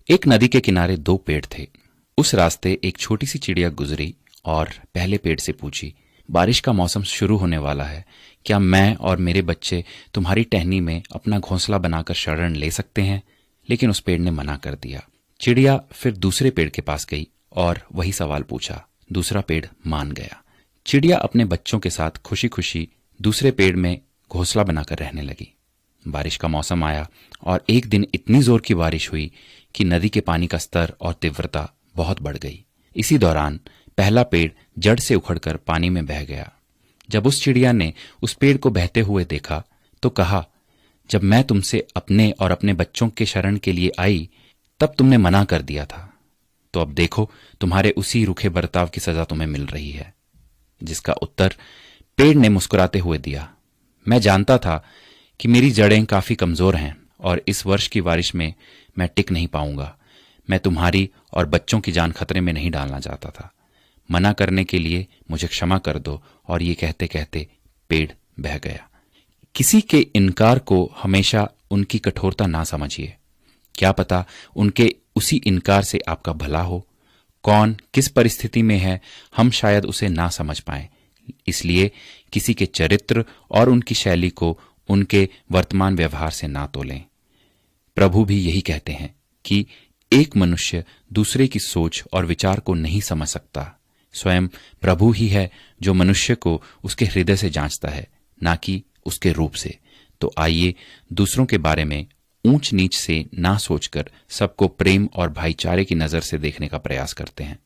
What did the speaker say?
एक नदी के किनारे दो पेड़ थे। उस रास्ते एक छोटी सी चिड़िया गुजरी और पहले पेड़ से पूछी, बारिश का मौसम शुरू होने वाला है, क्या मैं और मेरे बच्चे तुम्हारी टहनी में अपना घोंसला बनाकर शरण ले सकते हैं? लेकिन उस पेड़ ने मना कर दिया। चिड़िया फिर दूसरे पेड़ के पास गई और वही सवाल पूछा। दूसरा पेड़ मान गया। चिड़िया अपने बच्चों के साथ खुशी खुशी दूसरे पेड़ में घोंसला बनाकर रहने लगी। बारिश का मौसम आया और एक दिन इतनी जोर की बारिश हुई कि नदी के पानी का स्तर और तीव्रता बहुत बढ़ गई। इसी दौरान पहला पेड़ जड़ से उखड़कर पानी में बह गया। जब उस चिड़िया ने उस पेड़ को बहते हुए देखा तो कहा, जब मैं तुमसे अपने और अपने बच्चों के शरण के लिए आई तब तुमने मना कर दिया था, तो अब देखो तुम्हारे उसी रूखे बर्ताव की सजा तुम्हें मिल रही है। जिसका उत्तर पेड़ ने मुस्कुराते हुए दिया, मैं जानता था कि मेरी जड़ें काफी कमजोर हैं और इस वर्ष की बारिश में मैं टिक नहीं पाऊंगा। मैं तुम्हारी और बच्चों की जान खतरे में नहीं डालना चाहता था। मना करने के लिए मुझे क्षमा कर दो। और ये कहते कहते पेड़ बह गया। किसी के इनकार को हमेशा उनकी कठोरता ना समझिए। क्या पता उनके उसी इनकार से आपका भला हो। कौन किस परिस्थिति में है हम शायद उसे ना समझ पाए, इसलिए किसी के चरित्र और उनकी शैली को उनके वर्तमान व्यवहार से ना तोलें। प्रभु भी यही कहते हैं कि एक मनुष्य दूसरे की सोच और विचार को नहीं समझ सकता। स्वयं प्रभु ही है जो मनुष्य को उसके हृदय से जांचता है, ना कि उसके रूप से। तो आइए दूसरों के बारे में ऊंच नीच से ना सोचकर सबको प्रेम और भाईचारे की नजर से देखने का प्रयास करते हैं।